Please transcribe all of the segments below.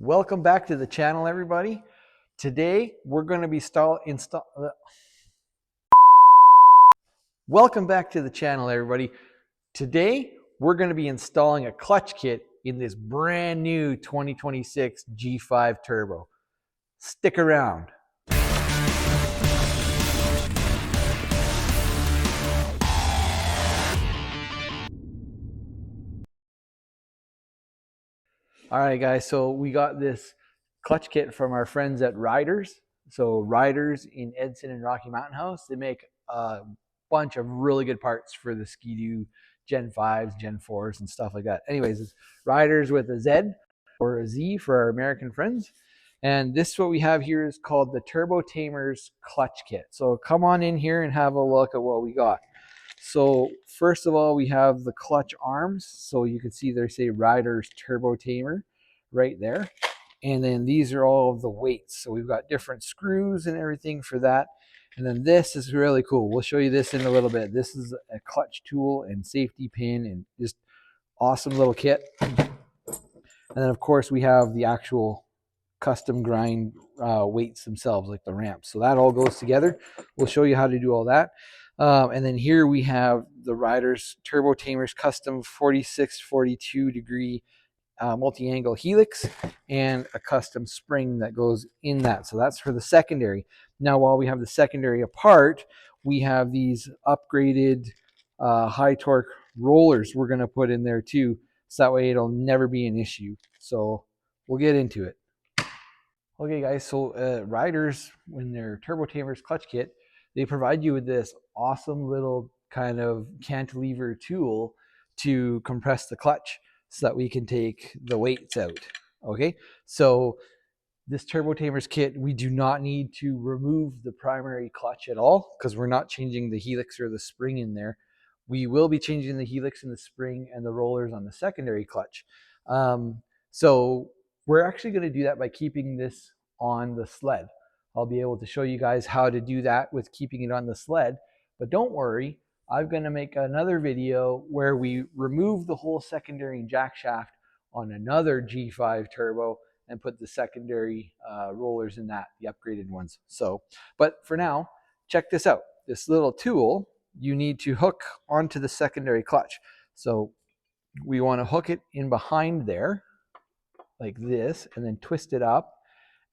Welcome back to the channel, everybody. Today we're going to be Welcome back to the channel, everybody. Today we're going to be installing a clutch kit in this brand new 2026 G5 Turbo. Stick around. All right, guys, so we got this clutch kit from our friends at Riderz. So Riderz in Edson and Rocky Mountain House, they make a bunch of really good parts for the Ski-Doo Gen 5s, Gen 4s, and stuff like that. Anyways, it's Riderz with a Z or a Z for our American friends. And this, what we have here, is called the Turbo Tamers Clutch Kit. So come on in here and have a look at what we got. So first of all, we have the clutch arms. So you can see they say Riderz Turbo Tamer right there. And then these are all of the weights. So we've got different screws and everything for that. And then this is really cool. We'll show you this in a little bit. This is a clutch tool and safety pin and just awesome little kit. And then of course we have the actual custom grind weights themselves, like the ramps. So that all goes together. We'll show you how to do all that. And then here we have the Riderz Turbo Tamers custom 46-42 degree multi-angle helix and a custom spring that goes in that. So that's for the secondary. Now, while we have the secondary apart, we have these upgraded high torque rollers we're going to put in there too. So that way it'll never be an issue. So we'll get into it. Okay, guys, so Riderz, when their Turbo Tamers clutch kit, they provide you with this awesome little kind of cantilever tool to compress the clutch so that we can take the weights out. Okay, so this Turbo Tamers kit, we do not need to remove the primary clutch at all because we're not changing the helix or the spring in there. We will be changing the helix and the spring and the rollers on the secondary clutch. So we're actually going to do that by keeping this on the sled. I'll be able to show you guys how to do that with keeping it on the sled. But don't worry, I'm going to make another video where we remove the whole secondary jack shaft on another G5 Turbo and put the secondary rollers in that, the upgraded ones. So, but for now, check this out. This little tool you need to hook onto the secondary clutch. So we want to hook it in behind there like this and then twist it up,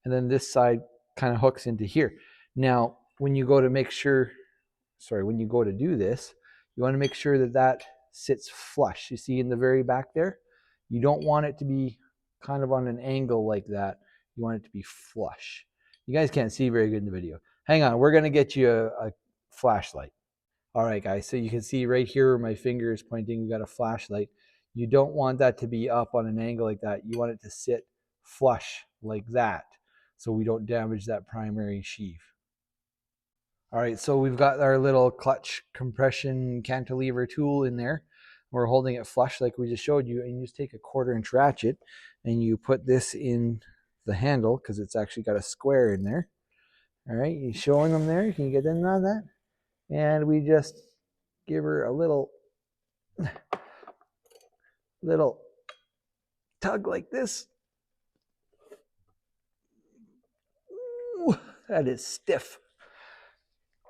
and then this side kind of hooks into here. Now when you go to when you go to do this, you want to make sure that that sits flush. You see in the very back there, you don't want it to be kind of on an angle like that. You want it to be flush. You guys can't see very good in the video. Hang on, we're going to get you a flashlight. All right, guys, so you can see right here where my finger is pointing, we got a flashlight. You don't want that to be up on an angle like that. You want it to sit flush like that so we don't damage that primary sheave. All right, so we've got our little clutch compression cantilever tool in there. We're holding it flush like we just showed you, and you just take a 1/4" ratchet and you put this in the handle because it's actually got a square in there. All right, you showing them there? Can you get in on that? And we just give her a little tug like this. Ooh, that is stiff.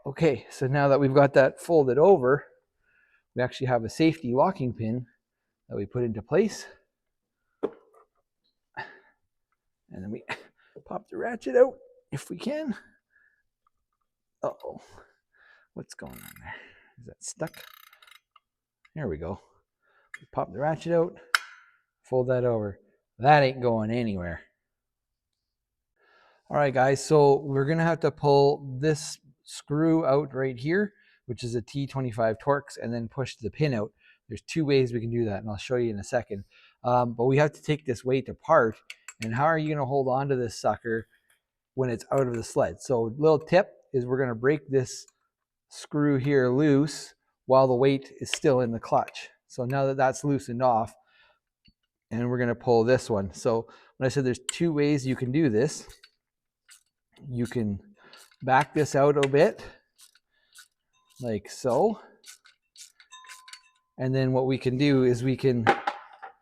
Okay, so now that we've got that folded over, we actually have a safety locking pin that we put into place. And then we pop the ratchet out if we can. Uh-oh. What's going on there? Is that stuck? There we go. We pop the ratchet out, fold that over. That ain't going anywhere. All right, guys, so we're going to have to pull this screw out right here, which is a T25 Torx, and then push the pin out. There's 2 ways we can do that, and I'll show you in a second. But we have to take this weight apart, and how are you going to hold on to this sucker when it's out of the sled? So little tip is we're going to break this screw here loose while the weight is still in the clutch. So now that that's loosened off, and we're going to pull this one. So when I said there's 2 ways you can do this, you can back this out a bit like so. And then what we can do is we can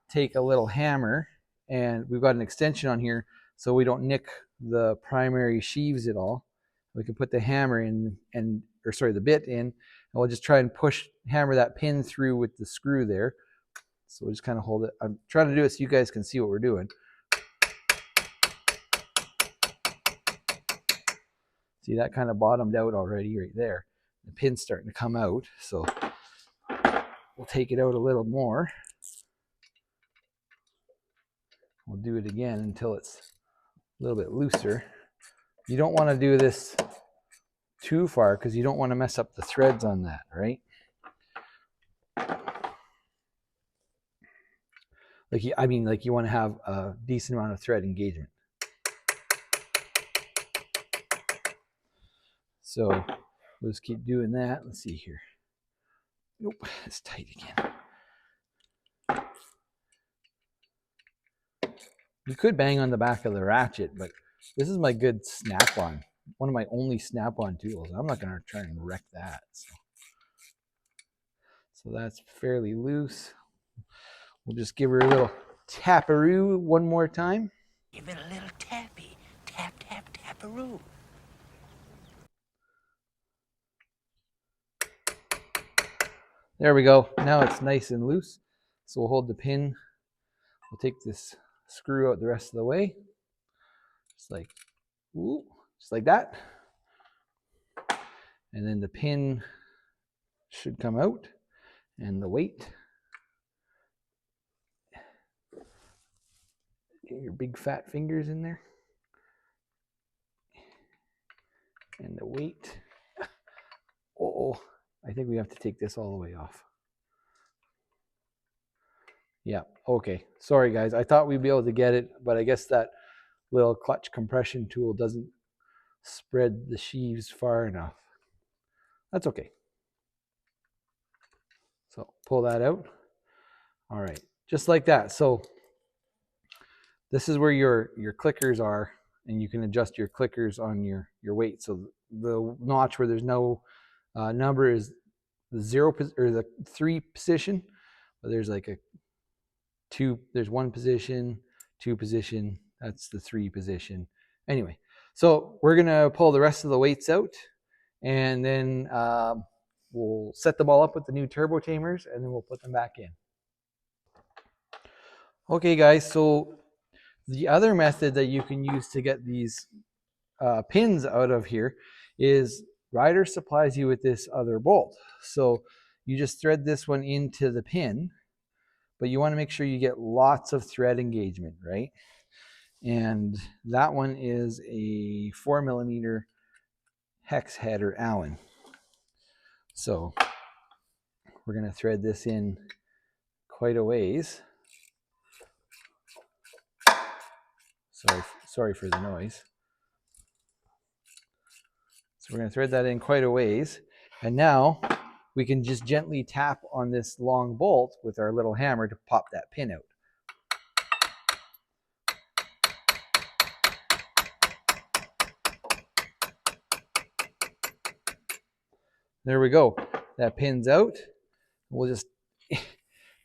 take a little hammer and we've got an extension on here so we don't nick the primary sheaves at all. We can put the hammer in the bit in, and we'll just try and hammer that pin through with the screw there. So we'll just kind of hold it. I'm trying to do it so you guys can see what we're doing. See, that kind of bottomed out already right there. The pin's starting to come out, so we'll take it out a little more. We'll do it again until it's a little bit looser. You don't want to do this too far because you don't want to mess up the threads on that, right? Like you want to have a decent amount of thread engagement. So we'll just keep doing that. Let's see here. Nope, it's tight again. You could bang on the back of the ratchet, but this is my good snap-on. One of my only snap-on tools. I'm not going to try and wreck that. So that's fairly loose. We'll just give her a little taparoo one more time. Give it a little tappy. Tap, tap, taparoo. There we go. Now it's nice and loose. So we'll hold the pin. We'll take this screw out the rest of the way. Just like that. And then the pin should come out, and the weight. Get your big fat fingers in there. And the weight. Oh, I think we have to take this all the way off. Yeah, okay. Sorry guys, I thought we'd be able to get it, but I guess that little clutch compression tool doesn't spread the sheaves far enough. That's okay. So pull that out. All right, just like that. So this is where your clickers are, and you can adjust your clickers on your weight. So the notch where there's no number is the 0 or the 3 position, but there's like a 2, there's 1 position, 2 position, that's the 3 position. Anyway, so we're gonna pull the rest of the weights out, and then we'll set them all up with the new Turbo Tamers, and then we'll put them back in. Okay guys, so the other method that you can use to get these pins out of here is Riderz supplies you with this other bolt. So you just thread this one into the pin, but you want to make sure you get lots of thread engagement, right? And that one is a 4mm hex head or Allen. So we're going to thread this in quite a ways. Sorry for the noise. So we're going to thread that in quite a ways. And now we can just gently tap on this long bolt with our little hammer to pop that pin out. There we go. That pin's out. We'll just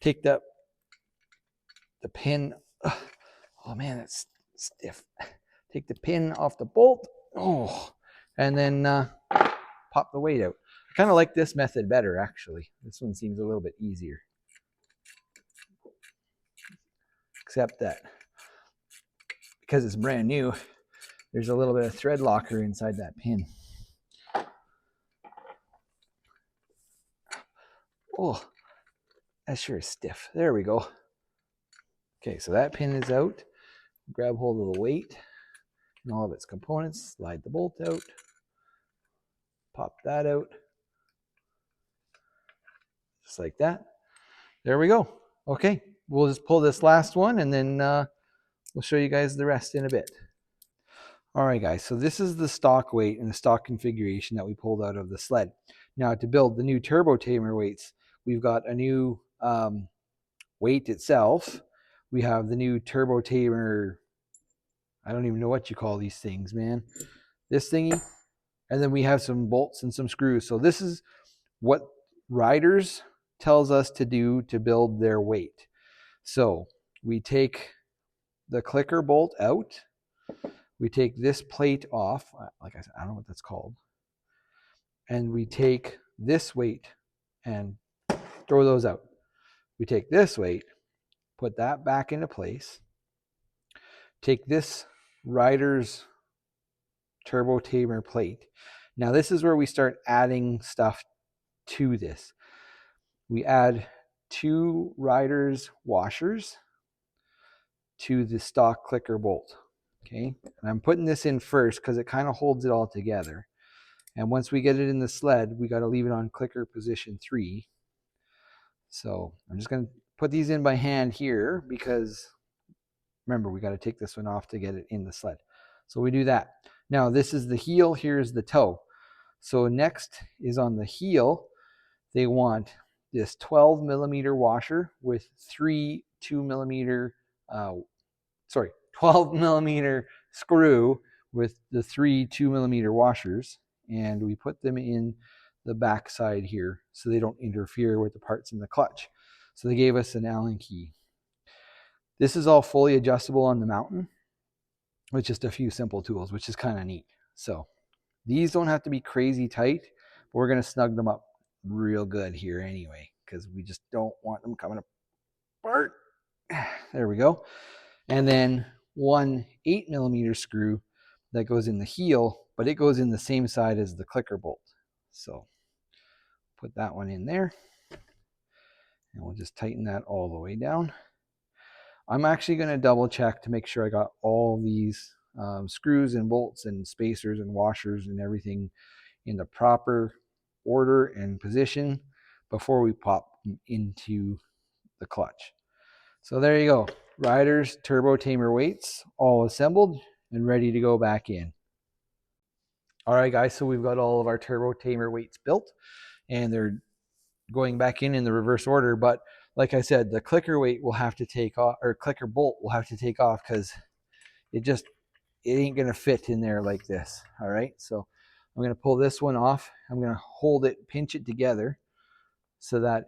take the pin. Oh man, that's stiff. Take the pin off the bolt. Oh, and then pop the weight out. I kind of like this method better, actually. This one seems a little bit easier. Except that because it's brand new, there's a little bit of thread locker inside that pin. Oh, that sure is stiff. There we go. Okay, so that pin is out. Grab hold of the weight and all of its components. Slide the bolt out. Pop that out. Just like that. There we go. Okay, we'll just pull this last one, and then we'll show you guys the rest in a bit. All right, guys, so this is the stock weight and the stock configuration that we pulled out of the sled. Now, to build the new Turbo Tamer weights, we've got a new weight itself. We have the new Turbo Tamer, I don't even know what you call these things, man. This thingy. And then we have some bolts and some screws. So this is what Riderz tells us to do to build their weight. So we take the clicker bolt out. We take this plate off. Like I said, I don't know what that's called. And we take this weight and throw those out. We take this weight, put that back into place. Take this Riderz Turbo Tamer plate. Now this is where we start adding stuff to this. We add 2 Riderz washers to the stock clicker bolt. Okay, and I'm putting this in first because it kind of holds it all together. And once we get it in the sled, we got to leave it on clicker position 3. So I'm just going to put these in by hand here because remember, we got to take this one off to get it in the sled. So we do that. Now this is the heel, here's the toe. So next is on the heel, they want this 12 millimeter washer with 3 12 millimeter screw with the 3 2 millimeter washers. And we put them in the back side here so they don't interfere with the parts in the clutch. So they gave us an Allen key. This is all fully adjustable on the mountain with just a few simple tools, which is kind of neat. So these don't have to be crazy tight, but we're going to snug them up real good here anyway, because we just don't want them coming apart. There we go. And then 1 8 millimeter screw that goes in the heel, but it goes in the same side as the clicker bolt. So put that one in there, and we'll just tighten that all the way down. I'm actually going to double check to make sure I got all these screws and bolts and spacers and washers and everything in the proper order and position before we pop into the clutch. So there you go. Riderz Turbo Tamer weights all assembled and ready to go back in. All right, guys, so we've got all of our Turbo Tamer weights built and they're going back in the reverse order. But like I said, the clicker weight will have to take off, or clicker bolt will have to take off because it ain't going to fit in there like this. All right, so I'm going to pull this one off. I'm going to hold it, pinch it together so that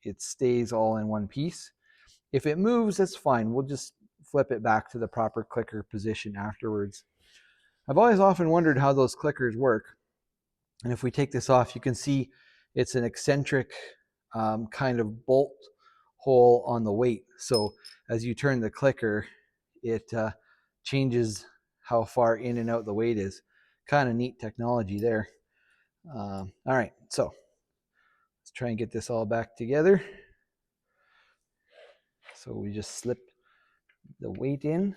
it stays all in one piece. If it moves, that's fine. We'll just flip it back to the proper clicker position afterwards. I've always often wondered how those clickers work. And if we take this off, you can see it's an eccentric kind of bolt hole on the weight. So as you turn the clicker, it changes how far in and out the weight is. Kind of neat technology there. All right, so let's try and get this all back together. So we just slip the weight in,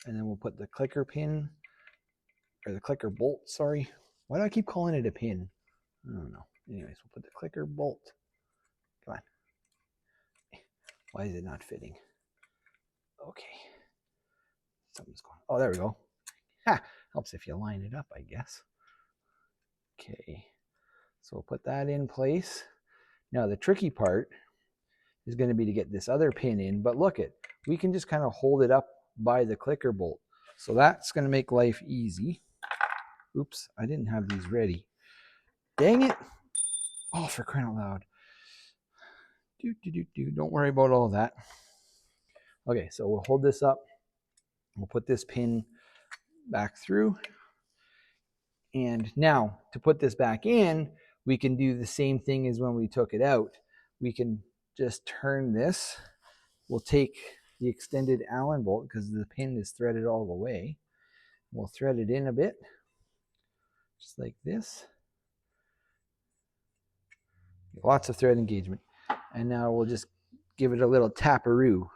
and then we'll put the clicker pin, or the clicker bolt, sorry. Why do I keep calling it a pin? I don't know. Anyways, we'll put the clicker bolt. Come on. Why is it not fitting? Okay. Something's going on. Oh, there we go. Ha! Helps if you line it up, I guess. Okay. So we'll put that in place. Now the tricky part is going to be to get this other pin in, but look it, we can just kind of hold it up by the clicker bolt. So that's going to make life easy. Oops, I didn't have these ready. Dang it. Oh, for crying out loud. Don't worry about all that. Okay, so we'll hold this up. We'll put this pin back through. And now to put this back in, we can do the same thing as when we took it out. We can just turn this. We'll take the extended Allen bolt because the pin is threaded all the way. We'll thread it in a bit, just like this. Lots of thread engagement. And now we'll just give it a little taparoo.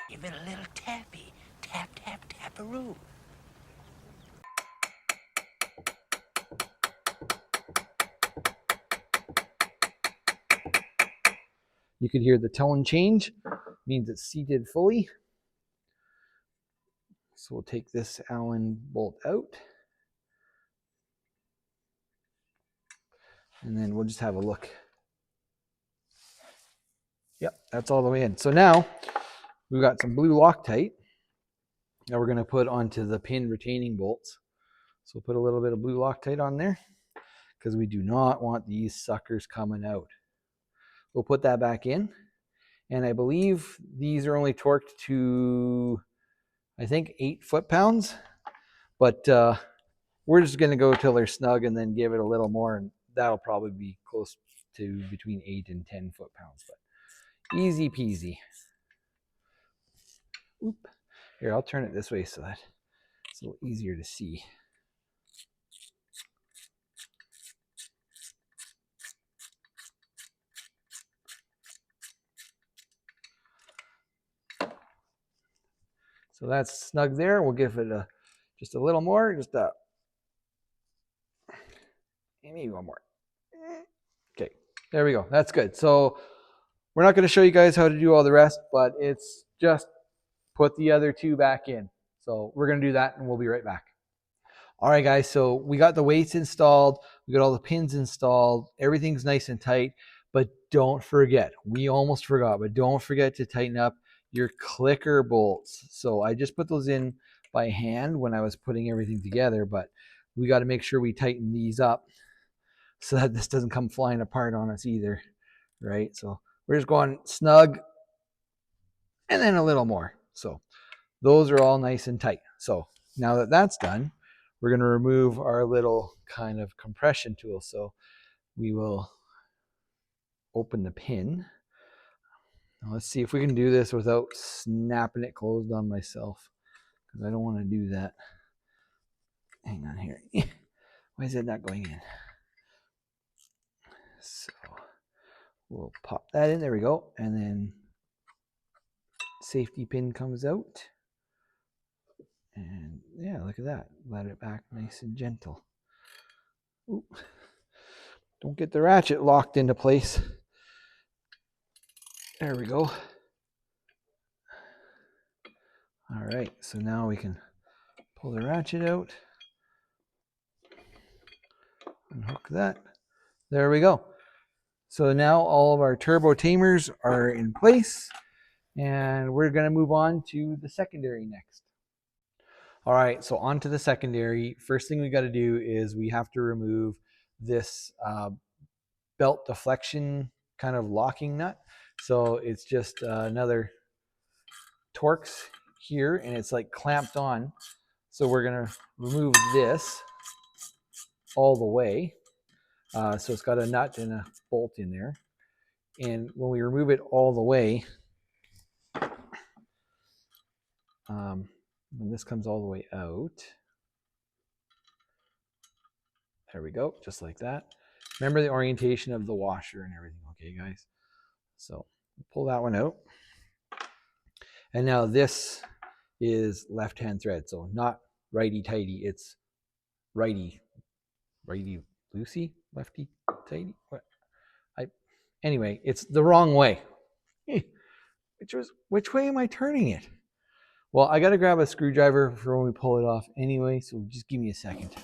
Give it a little tappy. Tap, tap, taparoo. You could hear the tone change. Means it's seated fully. So we'll take this Allen bolt out. And then we'll just have a look. Yep, that's all the way in. So now we've got some blue Loctite that we're going to put onto the pin retaining bolts. So we'll put a little bit of blue Loctite on there because we do not want these suckers coming out. We'll put that back in. And I believe these are only torqued to, I think, 8 foot-pounds. But we're just going to go till they're snug and then give it a little more, and that'll probably be close to between 8 and 10 foot-pounds. But easy peasy. Oop. Here, I'll turn it this way so that it's a little easier to see. So that's snug there. We'll give it just a little more, maybe one more. Okay, there we go. That's good. So we're not going to show you guys how to do all the rest, but it's just put the other 2 back in. So we're going to do that, and we'll be right back. All right, guys, so we got the weights installed. We got all the pins installed. Everything's nice and tight, but don't forget, we almost forgot, but don't forget to tighten up your clicker bolts. So I just put those in by hand when I was putting everything together, but we got to make sure we tighten these up so that this doesn't come flying apart on us either, right? So we're just going snug and then a little more. So those are all nice and tight. So now that that's done, we're going to remove our little kind of compression tool. So we will open the pin. Now let's see if we can do this without snapping it closed on myself, because I don't want to do that. Hang on here. Why is it not going in? So we'll pop that in. There we go. And then safety pin comes out. And yeah, look at that. Let it back nice and gentle. Ooh. Don't get the ratchet locked into place. There we go. All right, so now we can pull the ratchet out. Unhook that. There we go. So now all of our turbo tamers are in place, and we're going to move on to the secondary next. All right, so on to the secondary. First thing we got to do is we have to remove this belt deflection kind of locking nut. So it's just another Torx here, and it's like clamped on. So we're going to remove this all the way. So it's got a nut and a bolt in there. And when we remove it all the way, when this comes all the way out, there we go, just like that. Remember the orientation of the washer and everything, okay, guys? So pull that one out. And now this is left-hand thread, so not righty-tighty, it's righty-loosey, lefty-tighty. Anyway, it's the wrong way. Which way am I turning it? Well, I got to grab a screwdriver for when we pull it off anyway, so just give me a second.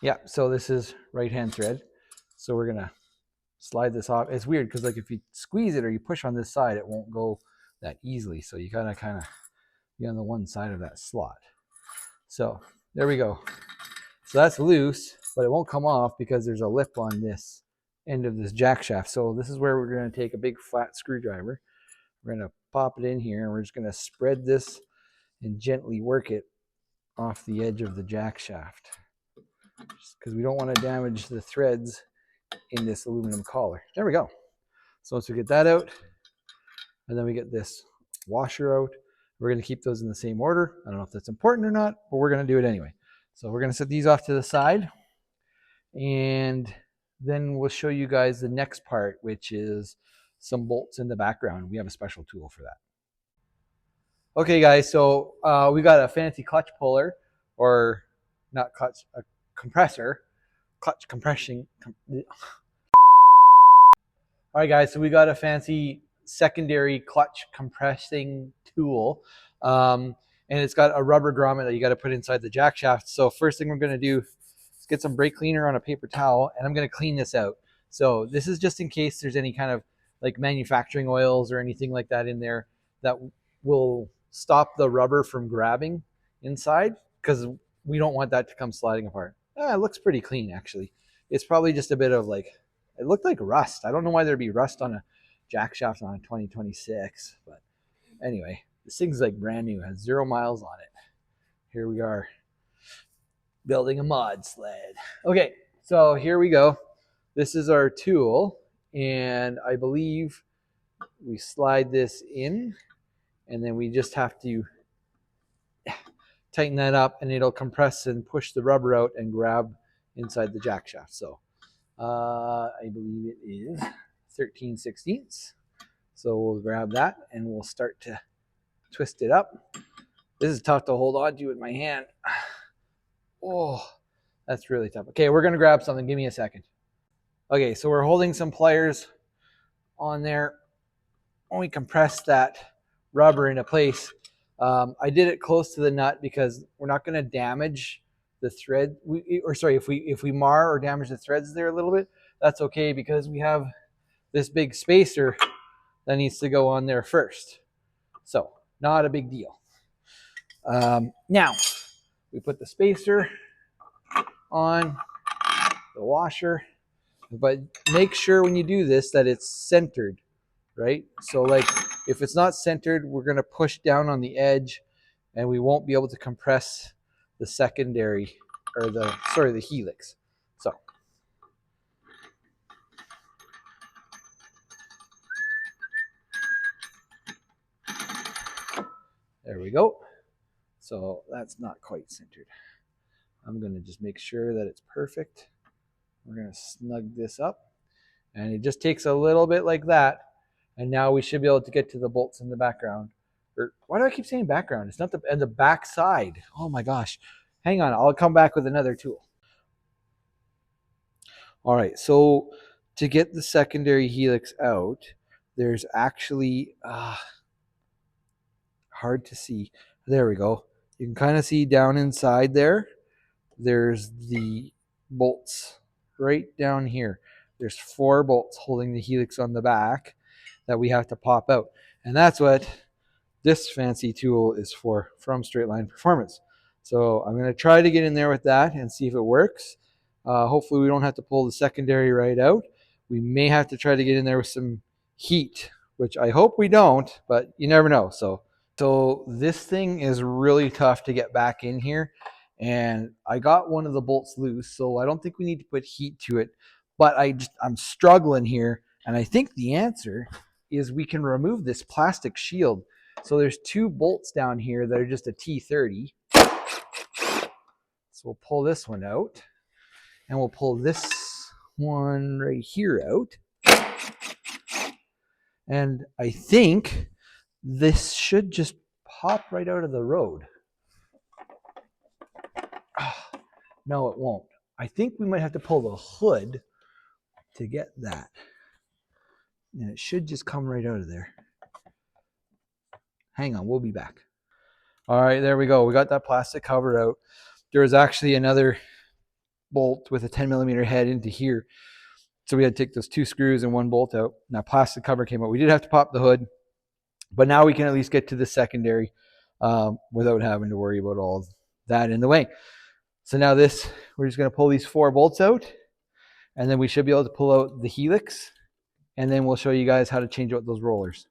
Yeah, so this is right-hand thread. So we're going to slide this off. It's weird because like if you squeeze it or you push on this side, it won't go that easily. So you gotta kind of be on the one side of that slot. So there we go. So that's loose, but it won't come off because there's a lip on this end of this jack shaft. So this is where we're going to take a big flat screwdriver. We're going to pop it in here, and we're just going to spread this and gently work it off the edge of the jack shaft, because we don't want to damage the threads in this aluminum collar. There we go. So once we get that out, and then we get this washer out, we're going to keep those in the same order. I don't know if that's important or not, but we're going to do it anyway. So we're going to set these off to the side, and then we'll show you guys the next part, which is some bolts in the background. We have a special tool for that. Okay, guys, so we got a fancy clutch puller, or not clutch, a compressor, clutch compression. All right, guys, so we got a fancy secondary clutch compressing tool, and it's got a rubber grommet that you got to put inside the jack shaft. So first thing we're going to do is get some brake cleaner on a paper towel, and I'm going to clean this out. So this is just in case there's any kind of like manufacturing oils or anything like that in there that will stop the rubber from grabbing inside, because we don't want that to come sliding apart. It looks pretty clean, actually. It's probably just a bit of like, it looked like rust. I don't know why there'd be rust on a jack shaft on a 2026. But anyway, this thing's like brand new, has 0 miles on it. Here we are building a mod sled. Okay, so here we go. This is our tool, and I believe we slide this in, and then we just have to tighten that up, and it'll compress and push the rubber out and grab inside the jack shaft. So I believe it is 13/16. So we'll grab that and we'll start to twist it up. This is tough to hold on to with my hand. Oh, that's really tough. Okay, we're gonna grab something. Give me a second. Okay, so we're holding some pliers on there. When we compress that rubber into place, I did it close to the nut because we're not gonna damage the thread. If we mar or damage the threads there a little bit, that's okay because we have this big spacer that needs to go on there first. So not a big deal. Now we put the spacer on the washer, but make sure when you do this that it's centered, right? So like if it's not centered, we're going to push down on the edge and we won't be able to compress the secondary or the helix. So there we go. So that's not quite centered. I'm going to just make sure that it's perfect. We're going to snug this up, and it just takes a little bit like that, and now we should be able to get to the bolts in the background. Or why do I keep saying background? It's not the back side. Oh my gosh. Hang on, I'll come back with another tool. All right, so to get the secondary helix out, there's actually hard to see. There we go. You can kind of see down inside there. There's the bolts right down here. There's 4 bolts holding the helix on the back that we have to pop out. And that's what this fancy tool is for from Straight Line Performance. So I'm going to try to get in there with that and see if it works. Hopefully we don't have to pull the secondary right out. We may have to try to get in there with some heat, which I hope we don't, but you never know. So this thing is really tough to get back in here. And I got one of the bolts loose, so I don't think we need to put heat to it. But I'm struggling here, and I think the answer is we can remove this plastic shield. So there's 2 bolts down here that are just a T30. So we'll pull this one out, and we'll pull this one right here out. And I think this should just pop right out of the road. No, it won't. I think we might have to pull the hood to get that. And it should just come right out of there. Hang on, we'll be back. All right, there we go. We got that plastic cover out. There was actually another bolt with a 10mm head into here. So we had to take those 2 screws and 1 bolt out. Now plastic cover came out. We did have to pop the hood, but now we can at least get to the secondary without having to worry about all that in the way. So now we're just going to pull these 4 bolts out, and then we should be able to pull out the helix, and then we'll show you guys how to change out those rollers.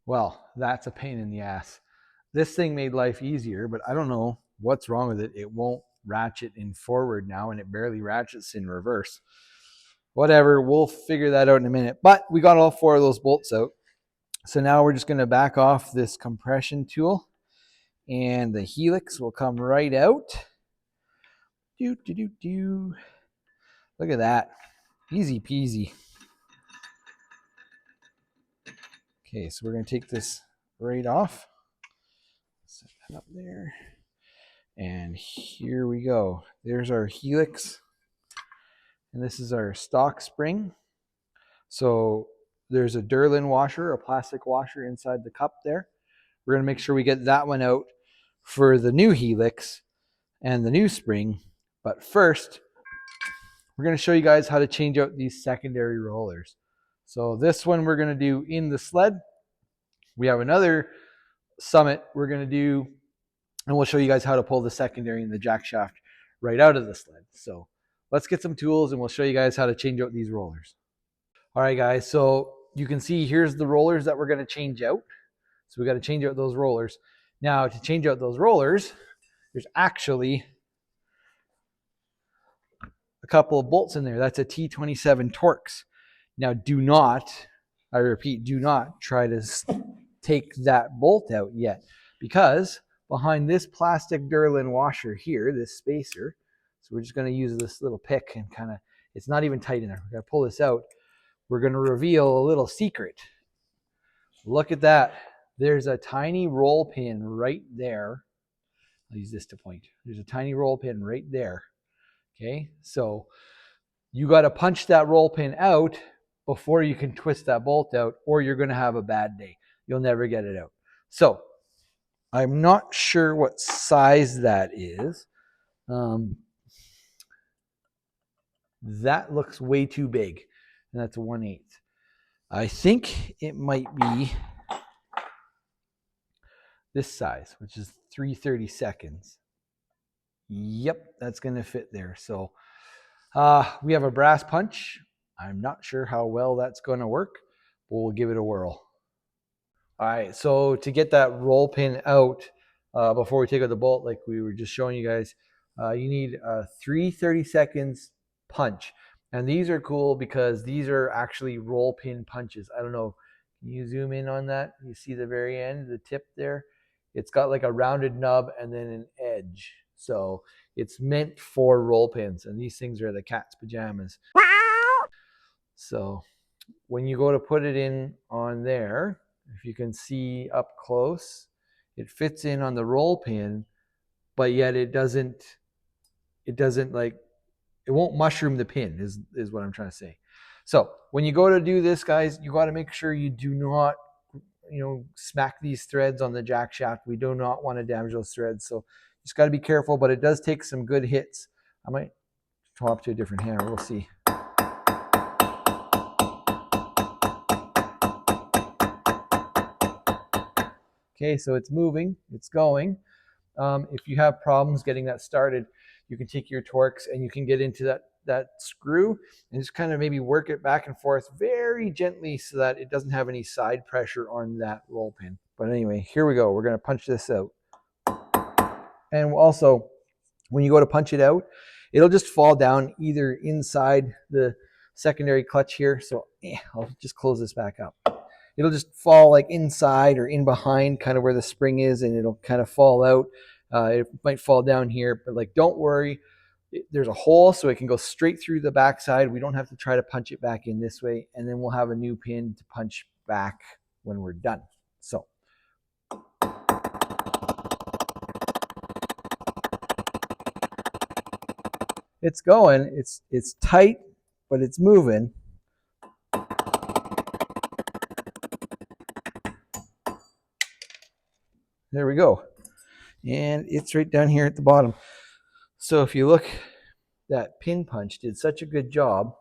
Well, that's a pain in the ass. This thing made life easier, but I don't know what's wrong with it. It won't ratchet in forward now, and it barely ratchets in reverse. Whatever, we'll figure that out in a minute. But we got all 4 of those bolts out. So now we're just going to back off this compression tool, and the helix will come right out. Look at that. Easy peasy. Okay, so we're going to take this right off. Set that up there. And here we go. There's our helix. And this is our stock spring. So there's a Durlin washer, a plastic washer inside the cup there. We're going to make sure we get that one out for the new helix and the new spring. But first, we're going to show you guys how to change out these secondary rollers. So this one we're going to do in the sled. We have another summit we're going to do, and we'll show you guys how to pull the secondary and the jack shaft right out of the sled. So let's get some tools and we'll show you guys how to change out these rollers. All right, guys, so you can see here's the rollers that we're going to change out. So we got to change out those rollers. Now, to change out those rollers, there's actually a couple of bolts in there. That's a T27 Torx. Now, do not, I repeat, do not try to take that bolt out yet, because behind this plastic Durlin washer here, this spacer, so we're just going to use this little pick and kind of, it's not even tight in there. We're going to pull this out. We're going to reveal a little secret. Look at that. There's a tiny roll pin right there. I'll use this to point. There's a tiny roll pin right there. Okay, so you got to punch that roll pin out before you can twist that bolt out, or you're going to have a bad day. You'll never get it out. So I'm not sure what size that is. That looks way too big, and that's a 1/8. I think it might be this size, which is 3/32. Yep, that's going to fit there. So we have a brass punch. I'm not sure how well that's going to work, but we'll give it a whirl. All right, so to get that roll pin out before we take out the bolt, like we were just showing you guys, you need a 3/32 punch. And these are cool because these are actually roll pin punches. I don't know, can you zoom in on that? You see the very end, the tip there? It's got like a rounded nub and then an edge. So it's meant for roll pins, and these things are the cat's pajamas. So when you go to put it in on there, if you can see up close, it fits in on the roll pin, but yet it doesn't like, it won't mushroom the pin is what I'm trying to say. So when you go to do this, guys, you got to make sure you do not, smack these threads on the jack shaft. We do not want to damage those threads. So you just got to be careful, but it does take some good hits. I might swap to a different hammer. We'll see. Okay, so it's moving, it's going. If you have problems getting that started, you can take your Torx and you can get into that screw and just kind of maybe work it back and forth very gently so that it doesn't have any side pressure on that roll pin. But anyway, here we go. We're going to punch this out. And also, when you go to punch it out, it'll just fall down either inside the secondary clutch here. So I'll just close this back up. It'll just fall like inside or in behind kind of where the spring is, and it'll kind of fall out. It might fall down here, but like, don't worry. There's a hole so it can go straight through the backside. We don't have to try to punch it back in this way, and then we'll have a new pin to punch back when we're done. So it's going. It's tight, but it's moving. There we go. And it's right down here at the bottom. So if you look, that pin punch did such a good job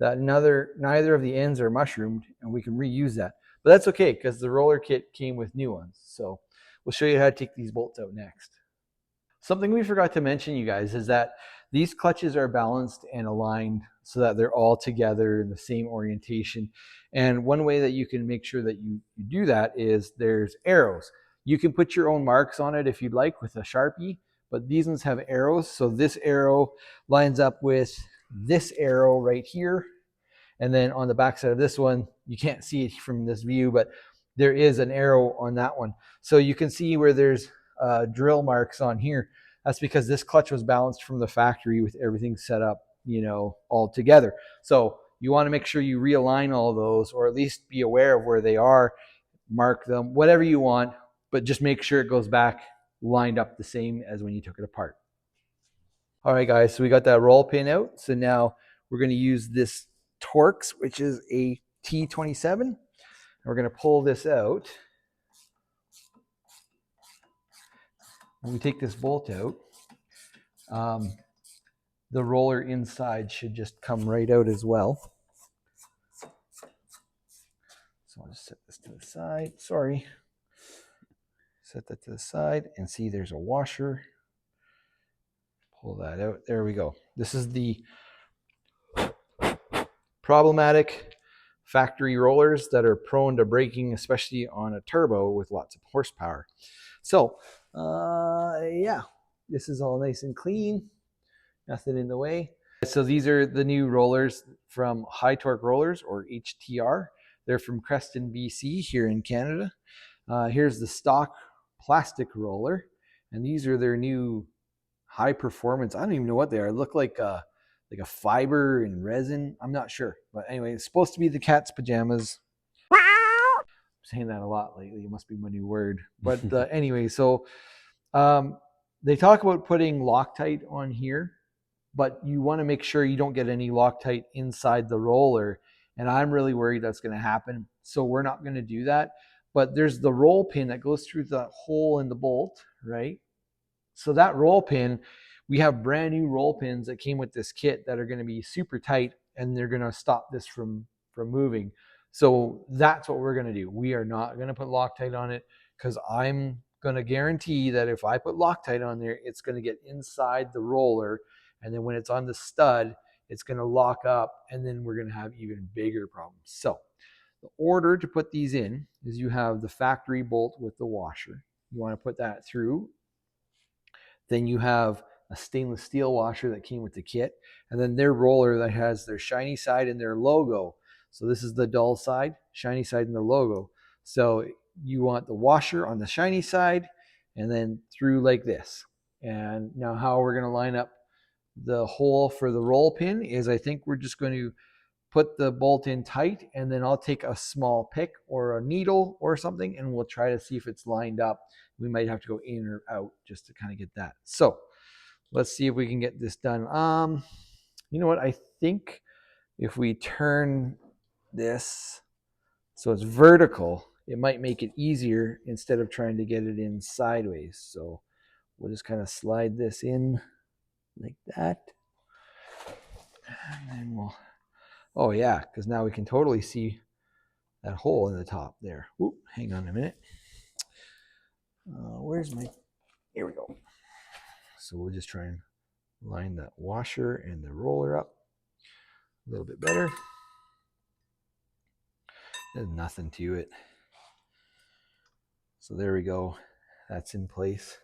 that neither of the ends are mushroomed, and we can reuse that. But that's okay because the roller kit came with new ones. So we'll show you how to take these bolts out next. Something we forgot to mention, you guys, is that these clutches are balanced and aligned so that they're all together in the same orientation. And one way that you can make sure that you do that is there's arrows. You can put your own marks on it if you'd like with a Sharpie, but these ones have arrows. So this arrow lines up with this arrow right here. And then on the back side of this one, you can't see it from this view, but there is an arrow on that one. So you can see where there's drill marks on here. That's because this clutch was balanced from the factory with everything set up, all together. So you want to make sure you realign all of those, or at least be aware of where they are, mark them, whatever you want, but just make sure it goes back lined up the same as when you took it apart. All right, guys, so we got that roll pin out. So now we're going to use this Torx, which is a T27. And we're going to pull this out. When we take this bolt out, the roller inside should just come right out as well. So I'll just set this to the side. Sorry. Set that to the side and see there's a washer. Pull that out. There we go. This is the problematic factory rollers that are prone to breaking, especially on a turbo with lots of horsepower. So, yeah, this is all nice and clean. Nothing in the way. So these are the new rollers from High Torque Rollers, or HTR. They're from Creston, BC, here in Canada. Here's the stock plastic roller, and these are their new high performance. I don't even know what they are. They look like a fiber and resin. I'm not sure, but anyway, it's supposed to be the cat's pajamas. I'm saying that a lot lately. It must be my new word. But anyway, so they talk about putting Loctite on here, but you want to make sure you don't get any Loctite inside the roller. And I'm really worried that's going to happen. So we're not going to do that. But there's the roll pin that goes through the hole in the bolt, right? So that roll pin, we have brand new roll pins that came with this kit that are going to be super tight, and they're going to stop this from moving. So that's what we're going to do. We are not going to put Loctite on it, because I'm going to guarantee that if I put Loctite on there, it's going to get inside the roller, and then when it's on the stud, it's going to lock up, and then we're going to have even bigger problems. So the order to put these in is you have the factory bolt with the washer. You want to put that through. Then you have a stainless steel washer that came with the kit, and then their roller that has their shiny side and their logo. So this is the dull side, shiny side, and the logo. So you want the washer on the shiny side, and then through like this. And now how we're going to line up the hole for the roll pin is, I think we're just going to put the bolt in tight, and then I'll take a small pick or a needle or something, and we'll try to see if it's lined up. We might have to go in or out just to kind of get that. So let's see if we can get this done. You know what? I think if we turn this so it's vertical, it might make it easier instead of trying to get it in sideways. So we'll just kind of slide this in like that. And then we'll, oh yeah, because now we can totally see that hole in the top there. Oop, hang on a minute. Where's my, here we go. So we'll just try and line that washer and the roller up a little bit better. There's nothing to it. So there we go. That's in place.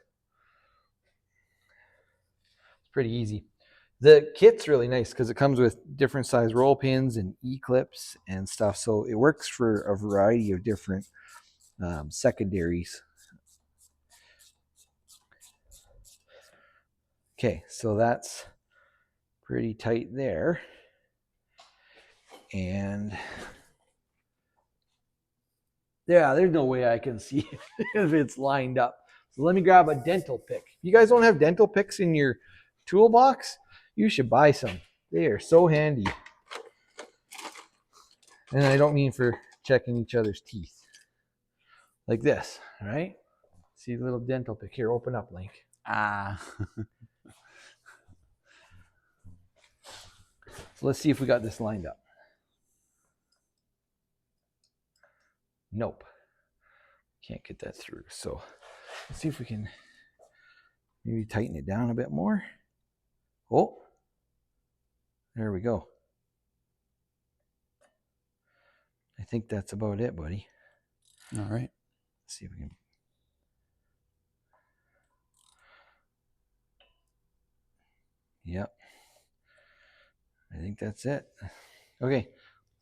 It's pretty easy. The kit's really nice because it comes with different size roll pins and E-clips and stuff. So it works for a variety of different secondaries. Okay, so that's pretty tight there. And yeah, there's no way I can see if it's lined up. So let me grab a dental pick. If you guys don't have dental picks in your toolbox, you should buy some. They are so handy. And I don't mean for checking each other's teeth. Like this, all right? See the little dental pick here. Open up, Link. So let's see if we got this lined up. Nope. Can't get that through. So let's see if we can maybe tighten it down a bit more. Oh, there we go. I think that's about it, buddy. All right. Let's see if we can. Yep. I think that's it. Okay.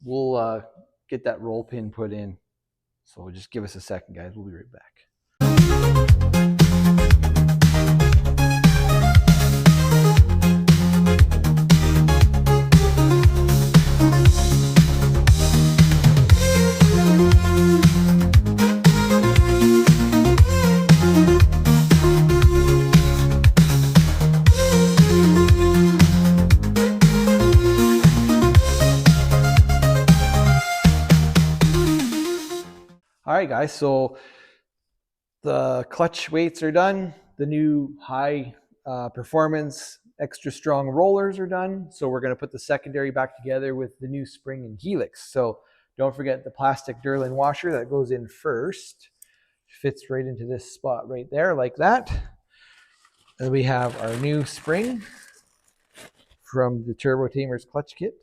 We'll get that roll pin put in. So just give us a second, guys. We'll be right back. All right, guys, so the clutch weights are done. The new high performance extra strong rollers are done. So we're going to put the secondary back together with the new spring and helix. So don't forget the plastic Durlin washer that goes in first. Fits right into this spot right there like that. And we have our new spring from the Turbo Tamers Clutch Kit.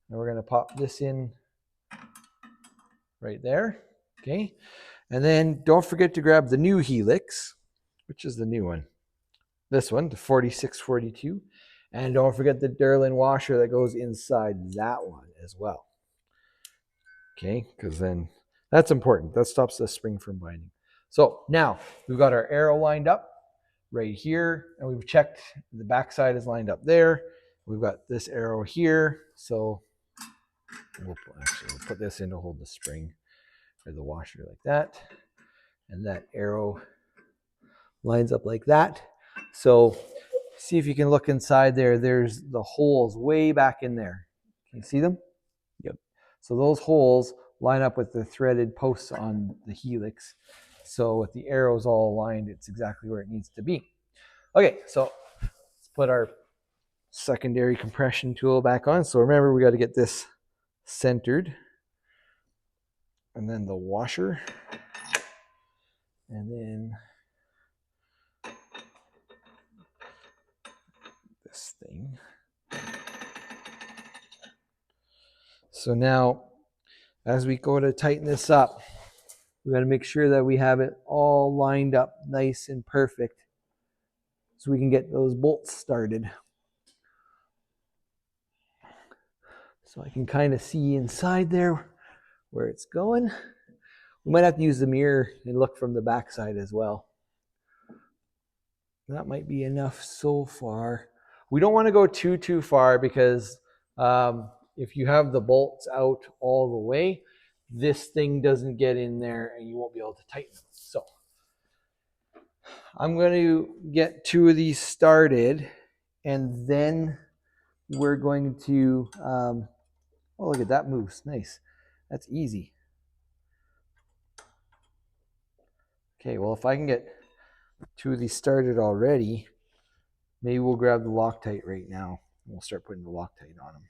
And we're going to pop this in right there. Okay. And then don't forget to grab the new helix, which is the new one. This one, the 4642. And don't forget the Durlin washer that goes inside that one as well. Okay, because then that's important. That stops the spring from binding. So now we've got our arrow lined up right here, and we've checked the backside is lined up there. We've got this arrow here. So we'll put this in to hold the spring or the washer like that. And that arrow lines up like that. So see if you can look inside there. There's the holes way back in there. Can you see them? Yep. So those holes line up with the threaded posts on the helix. So with the arrows all aligned, it's exactly where it needs to be. Okay, so let's put our secondary compression tool back on. So remember, we got to get this centered. And then the washer. And then this thing. So now, as we go to tighten this up, we got to make sure that we have it all lined up nice and perfect so we can get those bolts started. So I can kind of see inside there where it's going. We might have to use the mirror and look from the backside as well. That might be enough so far. We don't want to go too far because if you have the bolts out all the way, this thing doesn't get in there and you won't be able to tighten them. So I'm going to get 2 of these started, and then we're going to, oh, look at that moves. Nice. That's easy. Okay, well, if I can get 2 of these started already, maybe we'll grab the Loctite right now. And we'll start putting the Loctite on them.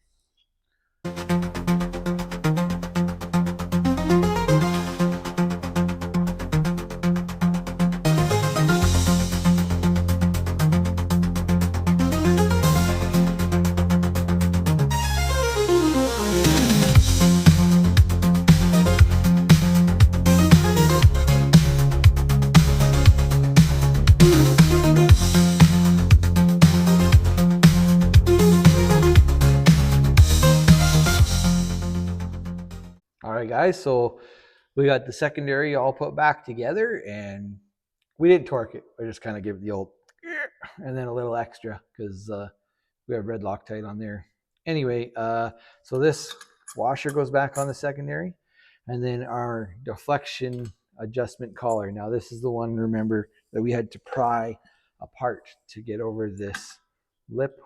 All right, guys, so we got the secondary all put back together, and we didn't torque it. I just kind of gave it the old and then a little extra because we have red Loctite on there. Anyway, so this washer goes back on the secondary, and then our deflection adjustment collar. Now this is the one, remember, that we had to pry apart to get over this lip.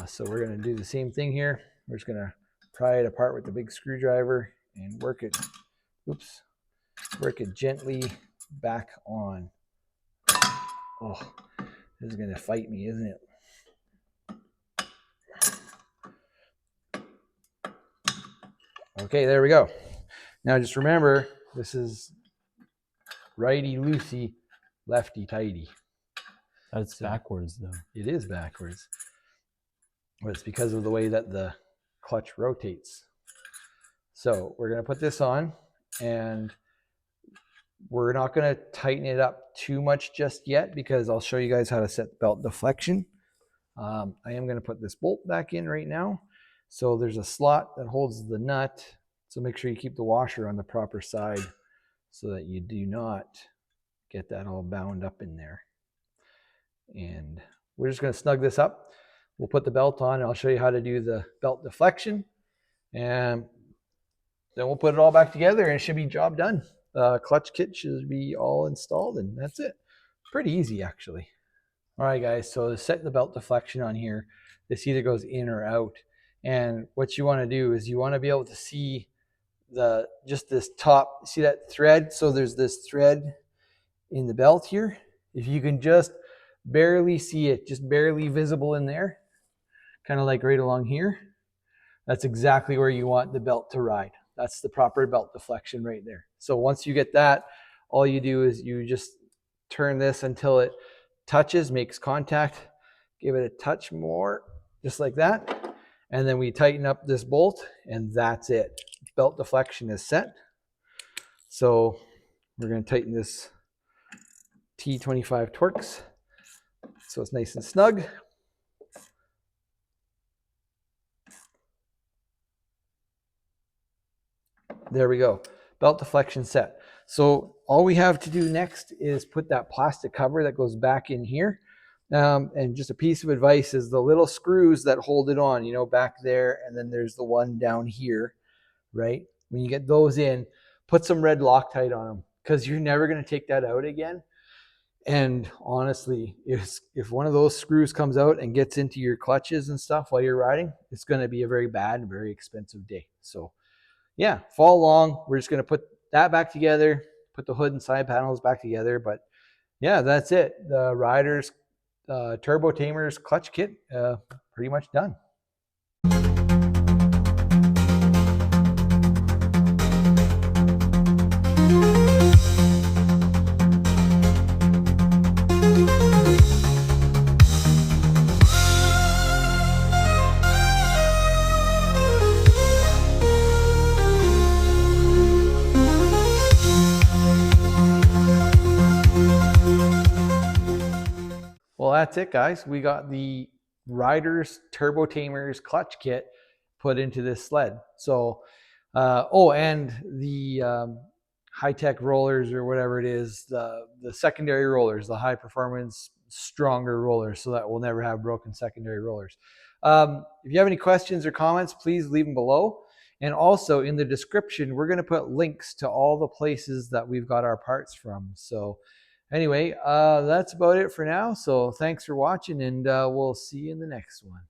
So we're going to do the same thing here. We're just going to pry it apart with the big screwdriver and work it gently back on. Oh, this is going to fight me, isn't it? Okay, there we go. Now just remember, this is righty loosey, lefty tighty. That's backwards though. It is backwards. But it's because of the way that the clutch rotates. So we're going to put this on, and we're not going to tighten it up too much just yet because I'll show you guys how to set belt deflection. I am going to put this bolt back in right now. So there's a slot that holds the nut. So make sure you keep the washer on the proper side so that you do not get that all bound up in there. And we're just going to snug this up. We'll put the belt on, and I'll show you how to do the belt deflection. And then we'll put it all back together, and it should be job done. Clutch kit should be all installed, and that's it. Pretty easy, actually. All right, guys, so to set the belt deflection on here, this either goes in or out. And what you want to do is you want to be able to see just this top, see that thread? So there's this thread in the belt here. If you can just barely see it, just barely visible in there, kind of like right along here. That's exactly where you want the belt to ride. That's the proper belt deflection right there. So once you get that, all you do is you just turn this until it touches, makes contact, give it a touch more, just like that. And then we tighten up this bolt and that's it. Belt deflection is set. So we're going to tighten this T25 Torx so it's nice and snug. There we go. Belt deflection set. So all we have to do next is put that plastic cover that goes back in here. And just a piece of advice is the little screws that hold it on, you know, back there, and then there's the one down here, right? When you get those in, put some red Loctite on them because you're never going to take that out again. And honestly, if one of those screws comes out and gets into your clutches and stuff while you're riding, it's going to be a very bad, very expensive day. So yeah, follow along. We're just going to put that back together, put the hood and side panels back together. But yeah, that's it. The Riderz Turbo Tamers Clutch Kit, pretty much done. Well, that's it, guys. We got the Riderz Turbo Tamers Clutch Kit put into this sled. So, and the high-tech rollers or whatever it is, the secondary rollers, the high-performance, stronger rollers, so that we'll never have broken secondary rollers. If you have any questions or comments, please leave them below. And also in the description, we're going to put links to all the places that we've got our parts from. So anyway, that's about it for now. So thanks for watching, and we'll see you in the next one.